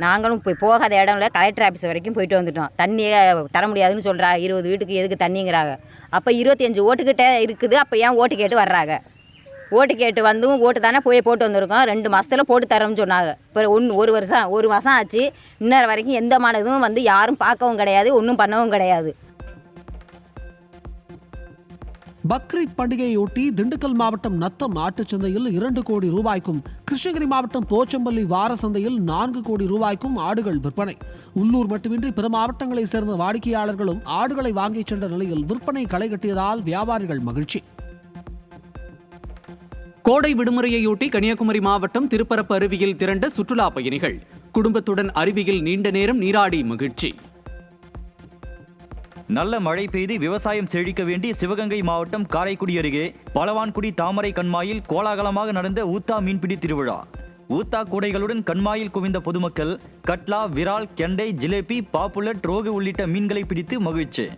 நாங்களும் போகாத இடம்ல கலெக்டர் ஆஃபீஸ் வரைக்கும் போயிட்டு வந்துட்டோம். தண்ணியே தர முடியாதுன்னு சொல்கிறாங்க. 20 வீட்டுக்கு எதுக்கு தண்ணிங்கிறாங்க. அப்போ 25 ஓட்டுக்கிட்ட இருக்குது, அப்போ ஏன் ஓட்டு கேட்டு வர்றாங்க? ஓட்டு கேட்டு வந்தும் ஓட்டு தானே போட்டு வந்திருக்கோம். 2 மாதத்தில் போட்டு தரோம்னு சொன்னாங்க. இப்போ ஒரு மாதம் ஆச்சு, இன்னொரு வரைக்கும் எந்த இதுவும் யாரும் பார்க்கவும் கிடையாது, ஒன்றும் பண்ணவும் கிடையாது. பக்ரீத் பண்டிகையொட்டி திண்டுக்கல் மாவட்டம் நத்தம் ஆட்டுச் சந்தையில் 2 கோடி ரூபாய்க்கும், கிருஷ்ணகிரி மாவட்டம் போச்சம்பள்ளி வார சந்தையில் 4 கோடி ரூபாய்க்கும் ஆடுகள் விற்பனை. உள்ளூர் மட்டுமின்றி பிற மாவட்டங்களைச் சேர்ந்த வாடிக்கையாளர்களும் ஆடுகளை வாங்கிச் சென்ற நிலையில் விற்பனை களை கட்டியதால் வியாபாரிகள் மகிழ்ச்சி. கோடை விடுமுறையொட்டி கன்னியாகுமரி மாவட்டம் திருப்பரப்பு அருவியில் திரண்ட சுற்றுலா பயணிகள் குடும்பத்துடன் அருவியில் நீண்ட நேரம் நீராடி மகிழ்ச்சி. நல்ல மழை பெய்து விவசாயம் செழிக்க வேண்டி சிவகங்கை மாவட்டம் காரைக்குடி அருகே பலவான்குடி தாமரை கண்மாயில் கோலாகலமாக நடந்த ஊத்தா மீன்பிடி திருவிழா. ஊத்தா கூடைகளுடன் கண்மாயில் குவிந்த பொதுமக்கள் கட்லா, விரால், கெண்டை, ஜிலேபி, பாப்புலட், ரோகு உள்ளிட்ட மீன்களை பிடித்து மகிழ்ச்சி.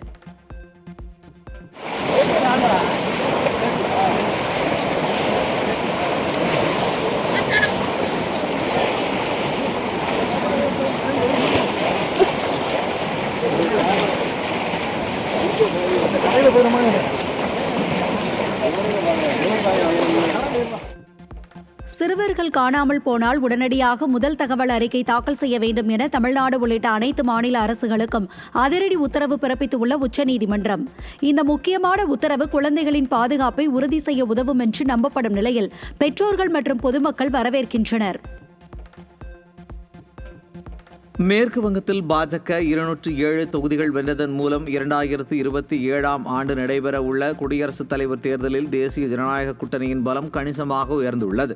சிறுவர்கள் காணாமல் போனால் உடனடியாக முதல் தகவல் அறிக்கை தாக்கல் செய்ய வேண்டும் என தமிழ்நாடு உள்ளிட்ட அனைத்து மாநில அரசுகளுக்கும் அதிரடி உத்தரவு பிறப்பித்துள்ள உச்சநீதிமன்றம். இந்த முக்கியமான உத்தரவு குழந்தைகளின் பாதுகாப்பை உறுதி செய்ய உதவும் என்று நம்பப்படும் நிலையில் பெற்றோர்கள் மற்றும் பொதுமக்கள் வரவேற்கின்றனர். மேற்கு வங்கத்தில் பாஜக 207 தொகுதிகள் வென்றதன் மூலம் 2027ஆம் ஆண்டு நடைபெற உள்ள குடியரசுத் தலைவர் தேர்தலில் தேசிய ஜனநாயக கூட்டணியின் பலம் கணிசமாக உயர்ந்துள்ளது.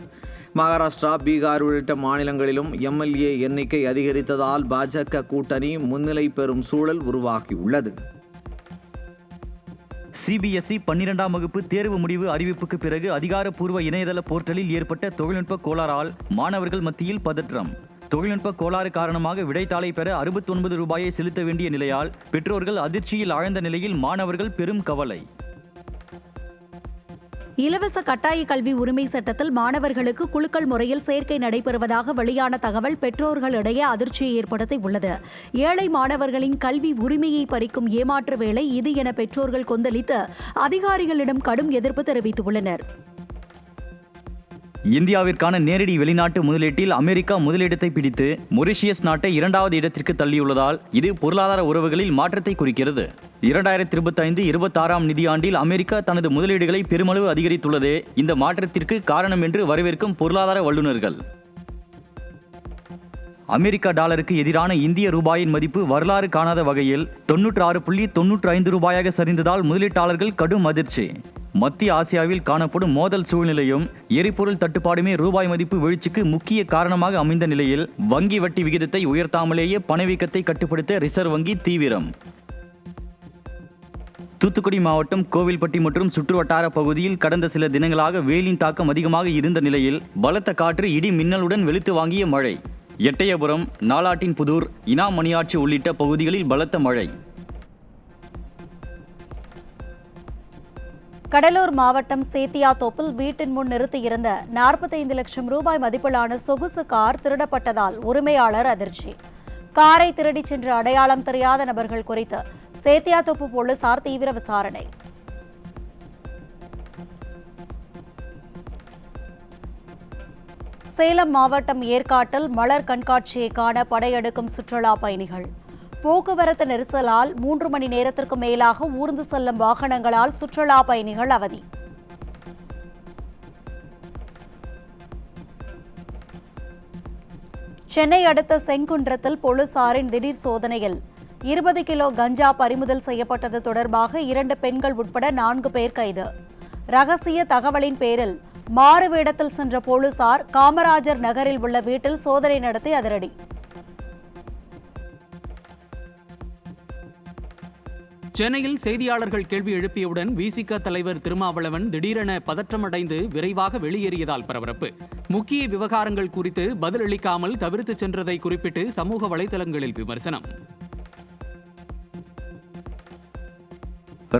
மகாராஷ்டிரா, பீகார் உள்ளிட்ட மாநிலங்களிலும் எம்எல்ஏ எண்ணிக்கை அதிகரித்ததால் பாஜக கூட்டணி முன்னிலை பெறும் சூழல் உருவாகியுள்ளது. சிபிஎஸ்இ 12ஆம் வகுப்பு தேர்வு முடிவு அறிவிப்புக்கு பிறகு அதிகாரப்பூர்வ இணையதள போர்ட்டலில் ஏற்பட்ட தொழில்நுட்ப கோளாறால் மாணவர்கள் மத்தியில் பதற்றம். தொழில்நுட்ப கோளாறு காரணமாக விடைத்தாளை பெற 69 ரூபாயை செலுத்த வேண்டிய நிலையால் பெற்றோர்கள் அதிர்ச்சியில் ஆழ்ந்த நிலையில் மாணவர்கள் பெரும் கவலை. இலவச கட்டாய கல்வி உரிமை சட்டத்தில் மாணவர்களுக்கு குலுக்கல் முறையில் சேர்க்கை நடைபெறுவதாக வெளியான தகவல் பெற்றோர்களிடையே அதிர்ச்சியை ஏற்படுத்தி உள்ளது. ஏழை மாணவர்களின் கல்வி உரிமையை பறிக்கும் ஏமாற்று வேலை இது என பெற்றோர்கள் கொந்தளித்து அதிகாரிகளிடம் கடும் எதிர்ப்பு தெரிவித்துள்ளனர். இந்தியாவிற்கான நேரடி வெளிநாட்டு முதலீட்டில் அமெரிக்கா முதலிடத்தை பிடித்து மொரிஷியஸ் நாட்டை 2வது இடத்திற்கு தள்ளியுள்ளதால் இது பொருளாதார உறவுகளில் மாற்றத்தை குறிக்கிறது. 2025-26ஆம் நிதியாண்டில் அமெரிக்கா தனது முதலீடுகளை பெருமளவு அதிகரித்துள்ளதே இந்த மாற்றத்திற்கு காரணம் என்று வரவேற்கும் பொருளாதார வல்லுநர்கள். அமெரிக்க டாலருக்கு எதிரான இந்திய ரூபாயின் மதிப்பு வரலாறு காணாத வகையில் 96.95 ரூபாயாக சரிந்ததால் முதலீட்டாளர்கள் கடும் அதிர்ச்சி. மத்திய ஆசியாவில் காணப்படும் மோதல் சூழ்நிலையும் எரிபொருள் தட்டுப்பாடுமே ரூபாய் மதிப்பு வீழ்ச்சிக்கு முக்கிய காரணமாக அமைந்த நிலையில் வங்கி வட்டி விகிதத்தை உயர்த்தாமலேயே பணவீக்கத்தை கட்டுப்படுத்த ரிசர்வ் வங்கி தீவிரம். தூத்துக்குடி மாவட்டம் கோவில்பட்டி மற்றும் சுற்றுவட்டார பகுதியில் கடந்த சில தினங்களாக வெயிலின் தாக்கம் அதிகமாக இருந்த நிலையில் பலத்த காற்று, இடி மின்னலுடன் வெளுத்து வாங்கிய மழை. எட்டயபுரம், நாலாட்டின்புதூர், இனாமணியாட்சி உள்ளிட்ட பகுதிகளில் பலத்த மழை. கடலூர் மாவட்டம் சேத்தியாத்தோப்பில் வீட்டின் முன் நிறுத்தியிருந்த 45 லட்சம் ரூபாய் மதிப்பிலான சொகுசு கார் திருடப்பட்டதால் உரிமையாளர் அதிர்ச்சி. காரை திருடிச் சென்ற அடையாளம் தெரியாத நபர்கள் குறித்து சேத்தியாத்தோப்பு போலீசார் தீவிர விசாரணை. சேலம் மாவட்டம் ஏற்காட்டில் மலர் கண்காட்சியை காண படையெடுக்கும் சுற்றுலா பயணிகள். போக்குவரத்து நெரிசலால் 3 மணி நேரத்திற்கு மேலாக ஊர்ந்து செல்லும் வாகனங்களால் சுற்றுலா பயணிகள் அவதி. சென்னை அடுத்த செங்குன்றத்தில் போலீசாரின் திடீர் சோதனையில் 20 கிலோ கஞ்சா பறிமுதல் செய்யப்பட்டது தொடர்பாக 2 பெண்கள் உட்பட 4 பேர் கைது. ரகசிய தகவலின் பேரில் மாறு வேடத்தில் சென்ற போலீசார் காமராஜர் நகரில் உள்ள வீட்டில் சோதனை நடத்தி அதிரடி. சென்னையில் செய்தியாளர்கள் கேள்வி எழுப்பியவுடன் விசிக தலைவர் திருமாவளவன் திடீரென பதற்றமடைந்து விரைவாக வெளியேறியதால் பரபரப்பு. முக்கிய விவகாரங்கள் குறித்து பதிலளிக்காமல் தவிர்த்து சென்றதை குறிப்பிட்டு சமூக வலைதளங்களில் விமர்சனம்.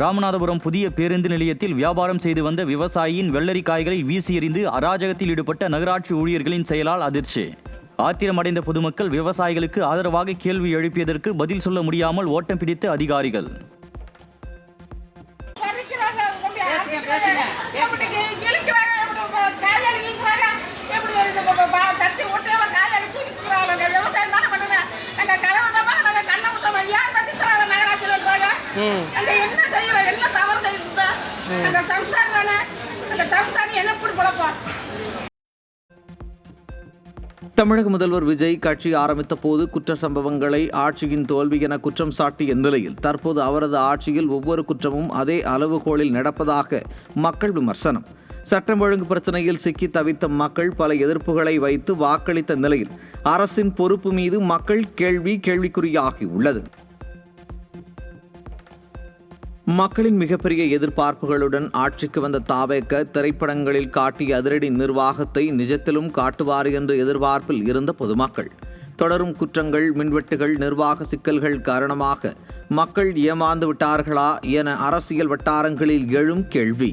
ராமநாதபுரம் புதிய பேருந்து நிலையத்தில் வியாபாரம் செய்து வந்த விவசாயியின் வெள்ளரி காய்களை வீசி எறிந்து அராஜகத்தில் ஈடுபட்ட நகராட்சி ஊழியர்களின் செயலால் அதிர்ச்சி. ஆத்திரமடைந்த பொதுமக்கள் விவசாயிகளுக்கு ஆதரவாக கேள்வி எழுப்பியதற்கு பதில் சொல்ல முடியாமல் ஓட்டம் பிடித்த அதிகாரிகள். தமிழக முதல்வர் விஜய் கட்சி ஆரம்பித்த போது குற்ற சம்பவங்களை ஆட்சியின் தோல்வி என குற்றம் சாட்டிய நிலையில் தற்போது அவரது ஆட்சியில் ஒவ்வொரு குற்றமும் அதே அளவுகோலில் நடப்பதாக மக்கள் விமர்சனம். சட்டம் ஒழுங்கு பிரச்சனையில் சிக்கி தவித்த மக்கள் பல எதிர்ப்புகளை வைத்து வாக்களித்த நிலையில் அரசின் பொறுப்பு மீது மக்கள் கேள்விக்குறியாகி உள்ளது. மக்களின் மிகப்பெரிய எதிர்பார்ப்புகளுடன் ஆட்சிக்கு வந்த தாவேக திரைப்படங்களில் காட்டிய அதிரடி நிர்வாகத்தை நிஜத்திலும் காட்டுவார் என்ற எதிர்பார்ப்பில் இருந்த பொதுமக்கள். தொடரும் குற்றங்கள், மின்வெட்டுகள், நிர்வாக சிக்கல்கள் காரணமாக மக்கள் ஏமாந்து விட்டார்களா என அரசியல் வட்டாரங்களில் எழும் கேள்வி.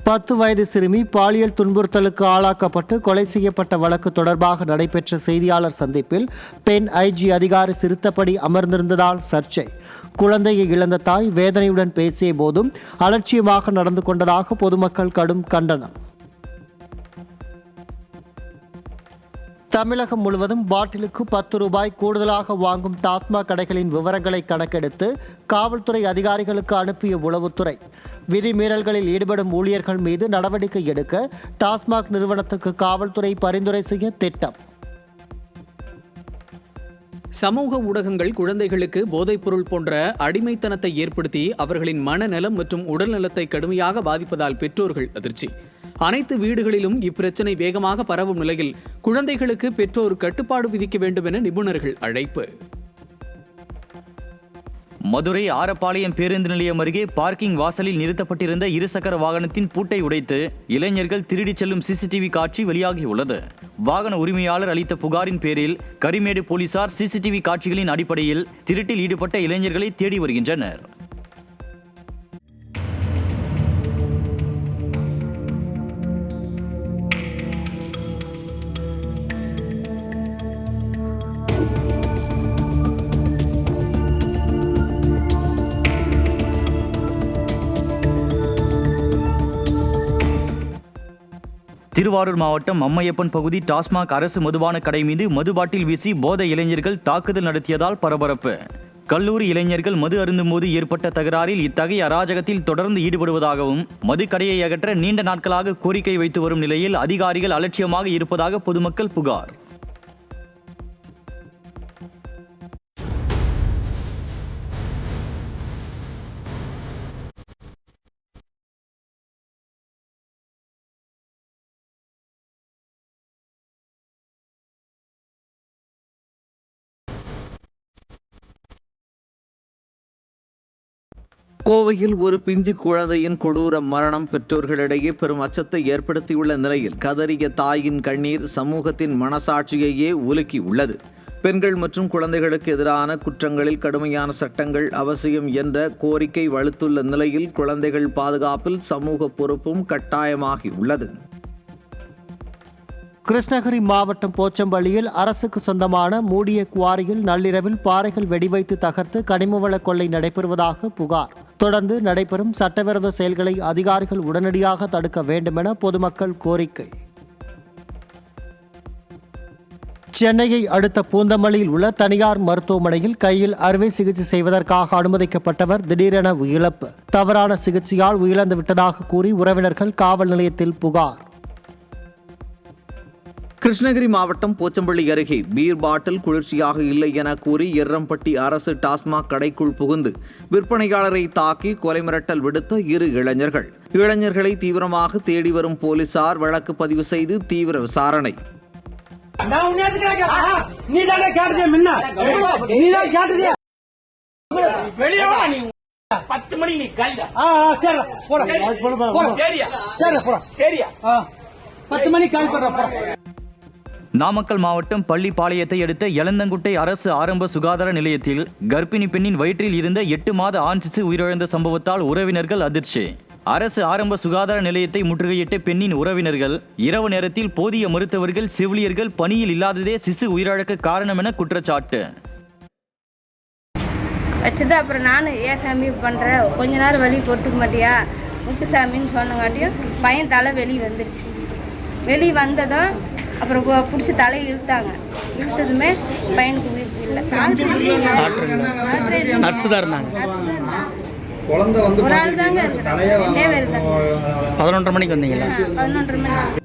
10 வயது சிறுமி பாலியல் துன்புறுத்தலுக்கு ஆளாக்கப்பட்டு கொலை செய்யப்பட்ட வழக்கு தொடர்பாக நடைபெற்ற செய்தியாளர் சந்திப்பில் பெண் ஐஜி அதிகாரி சிறுத்தபடி அமர்ந்திருந்ததால் சர்ச்சை. குழந்தையை இழந்த தாய் வேதனையுடன் பேசிய போதும் அலட்சியமாக நடந்து கொண்டதாக பொதுமக்கள் கடும் கண்டனம். தமிழகம் முழுவதும் பாட்டிலுக்கு 10 ரூபாய் கூடுதலாக வாங்கும் டாஸ்மாக் கடைகளின் விவரங்களை கணக்கெடுத்து காவல்துறை அதிகாரிகளுக்கு அனுப்பிய உளவுத்துறை. விதிமீறல்களில் ஈடுபடும் ஊழியர்கள் மீது நடவடிக்கை எடுக்க டாஸ்மாக் நிறுவனத்துக்கு காவல்துறை பரிந்துரை செய்ய திட்டம். சமூக ஊடகங்கள் குழந்தைகளுக்கு போதைப்பொருள் போன்ற அடிமைத்தனத்தை ஏற்படுத்தி அவர்களின் மனநலம் மற்றும் உடல்நலத்தை கடுமையாக பாதிப்பதால் பெற்றோர்கள் அதிர்ச்சி. அனைத்து வீடுகளிலும் இப்பிரச்சனை வேகமாக பரவும் நிலையில் குழந்தைகளுக்கு பெற்றோர் கட்டுப்பாடு விதிக்க வேண்டும் என நிபுணர்கள் அழைப்பு. மதுரை ஆரப்பாளையம் பேருந்து நிலையம் அருகே பார்க்கிங் வாசலில் நிறுத்தப்பட்டிருந்த இருசக்கர வாகனத்தின் பூட்டை உடைத்து இளைஞர்கள் திருடிச் செல்லும் சிசிடிவி காட்சி வெளியாகியுள்ளது. வாகன உரிமையாளர் அளித்த புகாரின் பேரில் கரிமேடு போலீசார் சிசிடிவி காட்சிகளின் அடிப்படையில் திருட்டில் ஈடுபட்ட இளைஞர்களை தேடி வருகின்றனர். திருவாரூர் மாவட்டம் அம்மையப்பன் பகுதி டாஸ்மாக் அரசு மதுபான கடை மீது மது பாட்டில் வீசி போதை இளைஞர்கள் தாக்குதல் நடத்தியதால் பரபரப்பு. கல்லூரி இளைஞர்கள் மது அருந்தும் போது ஏற்பட்ட தகராறில் இத்தகைய அராஜகத்தில் தொடர்ந்து ஈடுபடுவதாகவும் மது கடையை அகற்ற நீண்ட நாட்களாக கோரிக்கை வைத்து வரும் நிலையில் அதிகாரிகள் அலட்சியமாக இருப்பதாக பொதுமக்கள் புகார். கோவையில் ஒரு பிஞ்சு குழந்தையின் கொடூர மரணம் பெற்றோர்களிடையே பெரும் அச்சத்தை ஏற்படுத்தியுள்ள நிலையில் கதறிய தாயின் கண்ணீர் சமூகத்தின் மனசாட்சியையே உலுக்கி உள்ளது. பெண்கள் மற்றும் குழந்தைகளுக்கு எதிரான குற்றங்களில் கடுமையான சட்டங்கள் அவசியம் என்ற கோரிக்கை வலுத்துள்ள நிலையில் குழந்தைகள் பாதுகாப்பில் சமூக பொறுப்பும் கட்டாயமாகி உள்ளது. கிருஷ்ணகிரி மாவட்டம் போச்சம்பள்ளியில் அரசுக்கு சொந்தமான மூடிய குவாரியில் நள்ளிரவில் பாறைகள் வெடிவைத்து தகர்த்து கனிமவள கொள்ளை நடைபெறுவதாக புகார். தொடர்ந்து நடைபெறும் சட்டவிரோத செயல்களை அதிகாரிகள் உடனடியாக தடுக்க வேண்டும் என பொதுமக்கள் கோரிக்கை. சென்னையை அடுத்த பூந்தமல்லியில் உள்ள தனியார் மருத்துவமனையில் கையில் அறுவை சிகிச்சை செய்வதற்காக அனுமதிக்கப்பட்டவர் திடீரென உயிரிழப்பு. தவறான சிகிச்சையால் உயிரிழந்து விட்டதாக கூறி உறவினர்கள் காவல் நிலையத்தில் புகார். கிருஷ்ணகிரி மாவட்டம் போச்சம்பள்ளி அருகே பீர் பாட்டில் குளிர்ச்சியாக இல்லை என கூறி எர்ரம்பட்டி அரசு டாஸ்மாக் கடைக்குள் புகுந்து விற்பனையாளரை தாக்கி கொலை மிரட்டல் விடுத்த 2 இளைஞர்கள். இளைஞர்களை தீவிரமாக தேடி வரும் போலீசார் வழக்கு பதிவு செய்து தீவிர விசாரணை. நாமக்கல் மாவட்டம் பள்ளிப்பாளையத்தை அடுத்த எலந்தங்குட்டை அரசு ஆரம்ப சுகாதார நிலையத்தில் கர்ப்பிணி பெண்ணின் வயிற்றில் இருந்த 8 மாத ஆண் சிசு உயிரிழந்த சம்பவத்தால் உறவினர்கள் அதிர்ச்சி. அரசு ஆரம்ப சுகாதார நிலையத்தை முற்றுகையிட்ட பெண்ணின் உறவினர்கள் இரவு நேரத்தில் போதிய மருத்துவர்கள் செவிலியர்கள் பணியில் இல்லாததே சிசு உயிரிழக்க காரணம் என குற்றச்சாட்டு. வச்சது அப்புறம் நானும் ஏன் சாமி பண்ணுற கொஞ்ச நேரம் வெளியே பொறுத்துக்க மாட்டியா முட்டு சாமின்னு சொன்னங்காட்டியும் பையன் தலை வெளியே வந்துருச்சு. வெளியே வந்ததும் அப்புறம் பிடிச்சி தலையை இழுத்தாங்க. இழுத்ததுமே பையனுக்கு உயிர் இல்லை. ஒரு ஆள் தாங்க இருக்கு. 11:30 மணிக்கு வந்தீங்களா? 11:30 மணி.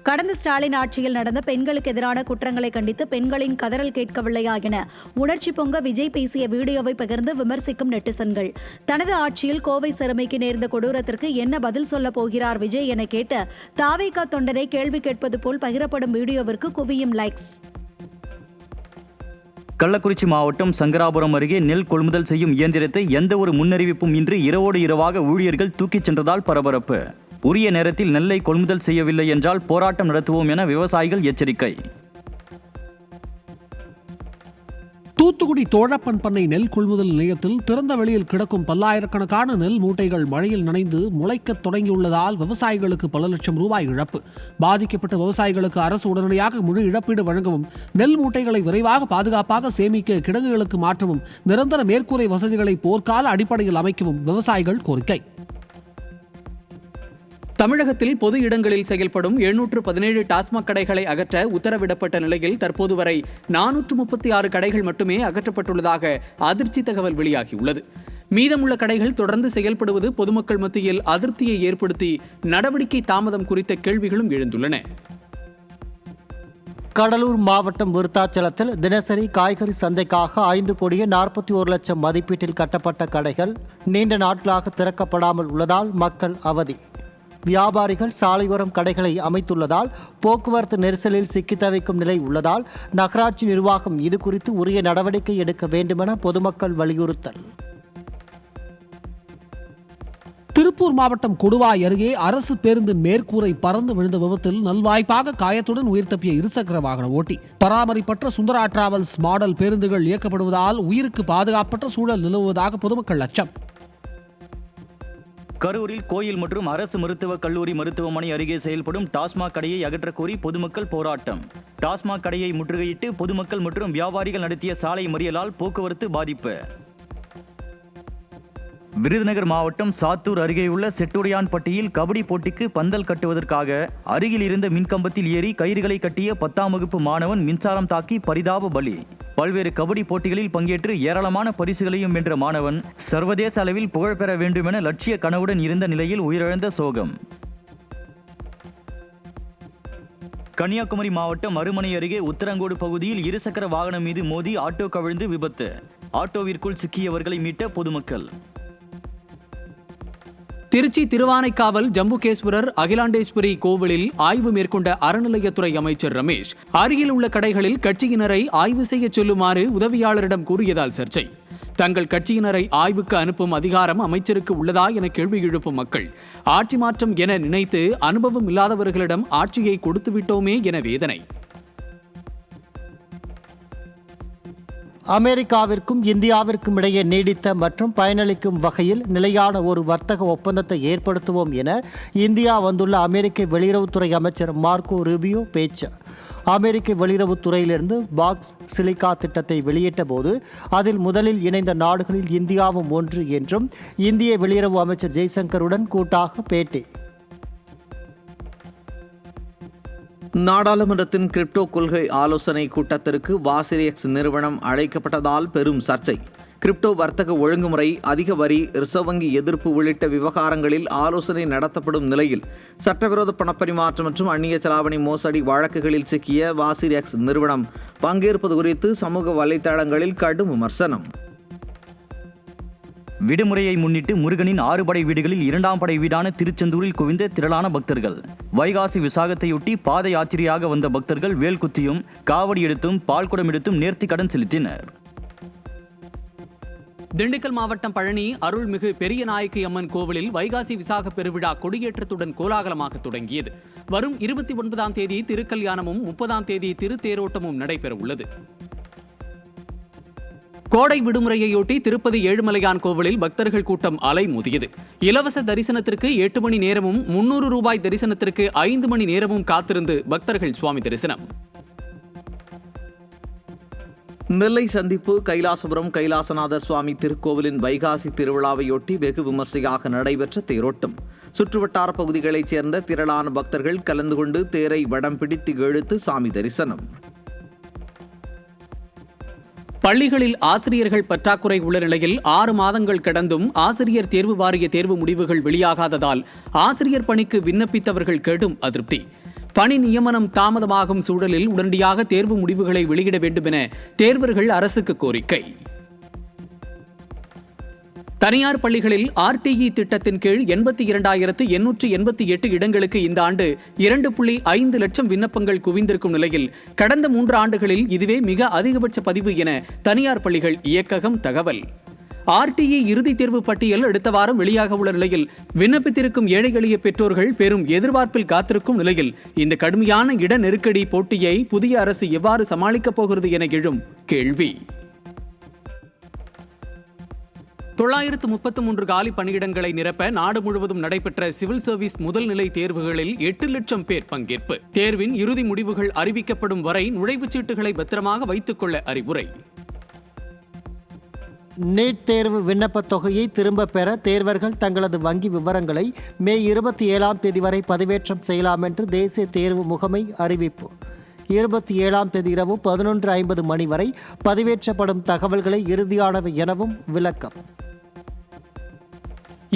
கடந்த ஸ்டாலின் ஆட்சியில் நடந்த பெண்களுக்கு எதிரான குற்றங்களை கண்டித்து பெண்களின் கதறல் கேட்கவில்லையா என உணர்ச்சி பொங்க விஜய் பேசிய வீடியோவை பகிர்ந்து விமர்சிக்கும் நெட்டிசன்கள். தனது ஆட்சியில் கோவை சிறுமிக்கு நேர்ந்த கொடூரத்திற்கு என்ன பதில் சொல்ல போகிறார் விஜய் என கேட்ட தாவேகா தொண்டரை கேள்வி கேட்பது போல் பகிரப்படும் வீடியோவிற்கு குவியும் லைக்ஸ். கள்ளக்குறிச்சி மாவட்டம் சங்கராபுரம் அருகே நெல் கொள்முதல் செய்யும் இயந்திரத்தை எந்த ஒரு முன்னறிவிப்பும் இன்றி இரவோடு இரவாக ஊழியர்கள் தூக்கிச் சென்றதால் பரபரப்பு. உரிய நேரத்தில் நெல்லை கொள்முதல் செய்யவில்லை என்றால் போராட்டம் நடத்துவோம் என விவசாயிகள் எச்சரிக்கை. தூத்துக்குடி தோழப்பன் பண்ணை நெல் கொள்முதல் நிலையத்தில் திறந்த வெளியில் கிடக்கும் பல்லாயிரக்கணக்கான நெல் மூட்டைகள் மழையில் நனைந்து முளைக்கத் தொடங்கியுள்ளதால் விவசாயிகளுக்கு பல லட்சம் ரூபாய் இழப்பு. பாதிக்கப்பட்ட விவசாயிகளுக்கு அரசு உடனடியாக முழு இழப்பீடு வழங்கவும், நெல் மூட்டைகளை விரைவாக பாதுகாப்பாக சேமிக்க கிடங்குகளுக்கு மாற்றவும், நிரந்தர மேற்கூரை வசதிகளை போர்க்கால அடிப்படையில் அமைக்கவும் விவசாயிகள் கோரிக்கை. தமிழகத்தில் பொது இடங்களில் செயல்படும் 717 டாஸ்மாக் கடைகளை அகற்ற உத்தரவிடப்பட்ட நிலையில் தற்போது வரை 436 கடைகள் மட்டுமே அகற்றப்பட்டுள்ளதாக அதிர்ச்சி தகவல் வெளியாகியுள்ளது. மீதமுள்ள கடைகள் தொடர்ந்து செயல்படுவது பொதுமக்கள் மத்தியில் அதிருப்தியை ஏற்படுத்தி நடவடிக்கை தாமதம் குறித்த கேள்விகளும் எழுந்துள்ளன. கடலூர் மாவட்டம் விருத்தாச்சலத்தில் தினசரி காய்கறி சந்தைக்காக 5,41,00,000 மதிப்பீட்டில் கட்டப்பட்ட கடைகள் நீண்ட நாட்களாக திறக்கப்படாமல் உள்ளதால் மக்கள் அவதி. வியாபாரிகள் சாலையோரம் கடைகளை அமைத்துள்ளதால் போக்குவரத்து நெரிசலில் சிக்கி தவிக்கும் நிலை உள்ளதால் நகராட்சி நிர்வாகம் இது குறித்து உரிய நடவடிக்கை எடுக்க வேண்டுமென பொதுமக்கள் வலியுறுத்தல். திருப்பூர் மாவட்டம் கொடுவாய் அருகே அரசு பேருந்தின் மேற்கூரை பறந்து விழுந்த விபத்தில் நல்வாய்ப்பாக காயத்துடன் உயிர் தப்பிய இருசக்கர வாகன ஓட்டி. பராமரிப்பற்ற சுந்தரா டிராவல்ஸ் மாடல் பேருந்துகள் இயக்கப்படுவதால் உயிருக்கு பாதுகாப்பற்ற சூழல் நிலவுவதாக பொதுமக்கள் அச்சம். கரூரில் கோயில் மற்றும் அரசு மருத்துவக் கல்லூரி மருத்துவமனை அருகே செயல்படும் டாஸ்மாக் கடையை அகற்றக் கோரி பொதுமக்கள் போராட்டம். டாஸ்மாக் கடையை முற்றுகையிட்டு பொதுமக்கள் மற்றும் வியாபாரிகள் நடத்திய சாலை மறியலால் போக்குவரத்து பாதிப்பு. விருதுநகர் மாவட்டம் சாத்தூர் அருகேயுள்ள செட்டுடையான்பட்டியில் கபடி போட்டிக்கு பந்தல் கட்டுவதற்காக அருகில் இருந்த மின்கம்பத்தில் ஏறி கயிறுகளை கட்டிய 10ஆம் வகுப்பு மாணவன் மின்சாரம் தாக்கி பரிதாப பலி. பல்வேறு கபடி போட்டிகளில் பங்கேற்று ஏராளமான பரிசுகளையும் வென்ற மாணவன் சர்வதேச அளவில் புகழ் பெற வேண்டும் என லட்சிய கனவுடன் இருந்த நிலையில் உயிரிழந்த சோகம். கன்னியாகுமரி மாவட்டம் அருமனை அருகே உத்தரங்கோடு பகுதியில் இருசக்கர வாகனம் மீது மோதி ஆட்டோ கவிழ்ந்து விபத்து. ஆட்டோவிற்குள் சிக்கியவர்களை மீட்ட பொதுமக்கள். திருச்சி திருவானைக்காவல் ஜம்புகேஸ்வரர் அகிலாண்டேஸ்வரி கோவிலில் ஆய்வு மேற்கொண்ட அறநிலையத்துறை அமைச்சர் ரமேஷ் அருகில் உள்ள கடைகளில் கட்சியினரை ஆய்வு செய்ய சொல்லுமாறு உதவியாளரிடம் கூறியதால் சர்ச்சை. தங்கள் கட்சியினரை ஆய்வுக்கு அனுப்பும் அதிகாரம் அமைச்சருக்கு உள்ளதா என கேள்வி எழுப்பும் மக்கள் ஆட்சி மாற்றம் என நினைத்து அனுபவம் இல்லாதவர்களிடம் ஆட்சியை கொடுத்துவிட்டோமே என வேதனை. அமெரிக்காவிற்கும் இந்தியாவிற்கும் இடையே நீடித்த மற்றும் பயனளிக்கும் வகையில் நிலையான ஒரு வர்த்தக ஒப்பந்தத்தை ஏற்படுத்துவோம் என இந்தியா வந்துள்ள அமெரிக்க வெளியுறவுத்துறை அமைச்சர் மார்க்கோ ரூபியோ பேச்சு. அமெரிக்க வெளியுறவுத்துறையிலிருந்து பாக்ஸ் சிலிக்கா திட்டத்தை வெளியிட்ட போது அதில் முதலில் இணைந்த நாடுகளில் இந்தியாவும் ஒன்று என்றும் இந்திய வெளியுறவு அமைச்சர் ஜெய்சங்கருடன் கூட்டாக பேட்டி. நாடாளுமன்றத்தின் கிரிப்டோ கொள்கை ஆலோசனை கூட்டத்திற்கு வாசிரியக்ஸ் நிறுவனம் அழைக்கப்பட்டதால் பெரும் சர்ச்சை. கிரிப்டோ வர்த்தக ஒழுங்குமுறை, அதிக வரி, ரிசர்வ் வங்கி எதிர்ப்பு உள்ளிட்ட விவகாரங்களில் ஆலோசனை நடத்தப்படும் நிலையில் சட்டவிரோத பணப்பரிமாற்றம் மற்றும் அந்நிய செலாவணி மோசடி வழக்குகளில் சிக்கிய வாசிரியக்ஸ் நிறுவனம் பங்கேற்பது குறித்து சமூக வலைதளங்களில் கடும் விமர்சனம். விடுமுறையை முன்னிட்டு முருகனின் 6 படை வீடுகளில் 2ஆம் படை வீடான திருச்செந்தூரில் குவிந்த திரளான பக்தர்கள். வைகாசி விசாகத்தையொட்டி பாத யாத்திரையாக வந்த பக்தர்கள் வேல்குத்தியும் காவடி எடுத்தும் பால்குடம் எடுத்தும் நேர்த்தி கடன் செலுத்தினர். திண்டுக்கல் மாவட்டம் பழனி அருள்மிகு பெரிய நாயக்கி அம்மன் கோவிலில் வைகாசி விசாக பெருவிழா கொடியேற்றத்துடன் கோலாகலமாக தொடங்கியது. வரும் 29ஆம் தேதி திருக்கல்யாணமும் 30ஆம் தேதி திருத்தேரோட்டமும் நடைபெற உள்ளது. கோடை விடுமுறையொட்டி திருப்பதி ஏழுமலையான் கோவிலில் பக்தர்கள் கூட்டம் அலைமோதியது. இலவச தரிசனத்திற்கு 8 மணி நேரமும் 300 ரூபாய் தரிசனத்திற்கு 5 மணி நேரமும் காத்திருந்து பக்தர்கள் சுவாமி தரிசனம். நெல்லை சந்திப்பு கைலாசபுரம் கைலாசநாதர் சுவாமி திருக்கோவிலின் வைகாசி திருவிழாவையொட்டி வெகு விமர்சையாக நடைபெற்ற தேரோட்டம். சுற்றுவட்டார பகுதிகளைச் சேர்ந்த திரளான பக்தர்கள் கலந்து கொண்டு தேரை வடம் பிடித்து இழுத்து சாமி தரிசனம். பள்ளிகளில் ஆசிரியர்கள் பற்றாக்குறை உள்ள நிலையில் 6 மாதங்கள் கடந்தும் ஆசிரியர் தேர்வு வாரிய தேர்வு முடிவுகள் வெளியாகாததால் ஆசிரியர் பணிக்கு விண்ணப்பித்தவர்கள் கடும் அதிருப்தி. பணி நியமனம் தாமதமாகும் சூழலில் உடனடியாக தேர்வு முடிவுகளை வெளியிட வேண்டும் என தேர்வர்கள் அரசுக்கு கோரிக்கை. தனியார் பள்ளிகளில் RTE திட்டத்தின் கீழ் 82,888 இடங்களுக்கு இந்த ஆண்டு 2.5 லட்சம் விண்ணப்பங்கள் குவிந்திருக்கும் நிலையில் கடந்த 3 ஆண்டுகளில் இதுவே மிக அதிகபட்ச பதிவு என தனியார் பள்ளிகள் இயக்ககம் தகவல். RTE இறுதித் தேர்வு பட்டியல் அடுத்த வாரம் வெளியாக உள்ள நிலையில் விண்ணப்பித்திருக்கும் ஏழை எளிய பெற்றோர்கள் பெரும் எதிர்பார்ப்பில் காத்திருக்கும் நிலையில் இந்த கடுமையான இட நெருக்கடி போட்டியை புதிய அரசு எவ்வாறு சமாளிக்கப் போகிறது என எழும் கேள்வி. 933 காலி பணியிடங்களை நிரப்ப நாடு முழுவதும் நடைபெற்ற சிவில் சர்வீஸ் முதல்நிலை தேர்வுகளில் 8 லட்சம் பேர் பங்கேற்பு. தேர்வின் இறுதி முடிவுகள் அறிவிக்கப்படும் வரை நுழைவுச் சீட்டுகளை பத்திரமாக வைத்துக் கொள்ள அறிவுரை. நீட் தேர்வு விண்ணப்பத் தொகையை திரும்பப் பெற தேர்வர்கள் தங்களது வங்கி விவரங்களை மே 27ஆம் தேதி வரை பதிவேற்றம் செய்யலாம் என்று தேசிய தேர்வு முகமை அறிவிப்பு. 27ஆம் தேதி இரவு 11:50 மணி வரை பதிவேற்றப்படும் தகவல்களை இறுதியானவை எனவும் விளக்கம்.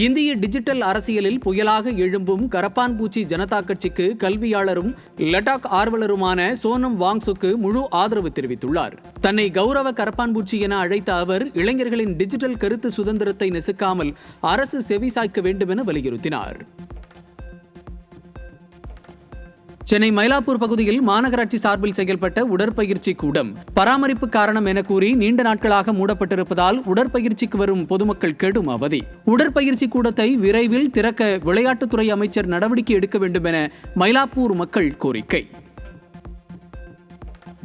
இந்திய டிஜிட்டல் அரசியலில் புயலாக எழும்பும் கரப்பான்பூச்சி ஜனதா கட்சிக்கு கல்வியாளரும் லடாக் ஆர்வலருமான சோனம் வாங்சுக்கு முழு ஆதரவு தெரிவித்துள்ளார். தன்னை கௌரவ கரப்பான்பூச்சி என அழைத்த அவர் இளைஞர்களின் டிஜிட்டல் கருத்து சுதந்திரத்தை நெசுக்காமல் அரசு செவிசாய்க்க வேண்டும் என வலியுறுத்தினார். சென்னை மயிலாப்பூர் பகுதியில் மாநகராட்சி சார்பில் செயல்பட்ட உடற்பயிற்சி கூடம் பராமரிப்பு காரணம் என கூறி நீண்ட நாட்களாக மூடப்பட்டிருப்பதால் உடற்பயிற்சிக்கு வரும் பொதுமக்கள் கெடும் அவதி. உடற்பயிற்சி கூடத்தை விரைவில் திறக்க விளையாட்டுத்துறை அமைச்சர் நடவடிக்கை எடுக்க வேண்டும் என மயிலாப்பூர் மக்கள் கோரிக்கை.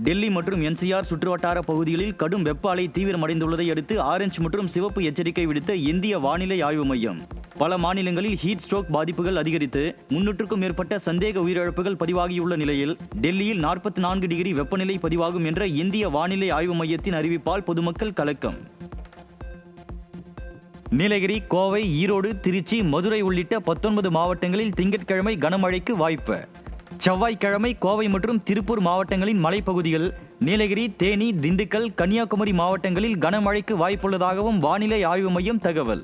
டெல்லி மற்றும் என்சிஆர் சுற்றுவட்டார பகுதிகளில் கடும் வெப்ப அலை தீவிரமடைந்துள்ளதை அடுத்து ஆரஞ்சு மற்றும் சிவப்பு எச்சரிக்கை விடுத்த இந்திய வானிலை ஆய்வு மையம். பல மாநிலங்களில் ஹீட் ஸ்ட்ரோக் பாதிப்புகள் அதிகரித்து 300க்கும் மேற்பட்ட சந்தேக உயிரிழப்புகள் பதிவாகியுள்ள நிலையில் டெல்லியில் 44 டிகிரி வெப்பநிலை பதிவாகும் என்ற இந்திய வானிலை ஆய்வு மையத்தின் அறிவிப்பால் பொதுமக்கள் கலக்கம். நீலகிரி, கோவை, ஈரோடு, திருச்சி, மதுரை உள்ளிட்ட 19 மாவட்டங்களில் திங்கட்கிழமை கனமழைக்கு வாய்ப்பு. செவ்வாய்க்கிழமை கோவை மற்றும் திருப்பூர் மாவட்டங்களின் மலைப்பகுதிகள், நீலகிரி, தேனி, திண்டுக்கல், கன்னியாகுமரி மாவட்டங்களில் கனமழைக்கு வாய்ப்புள்ளதாகவும் வானிலை ஆய்வு மையம் தகவல்.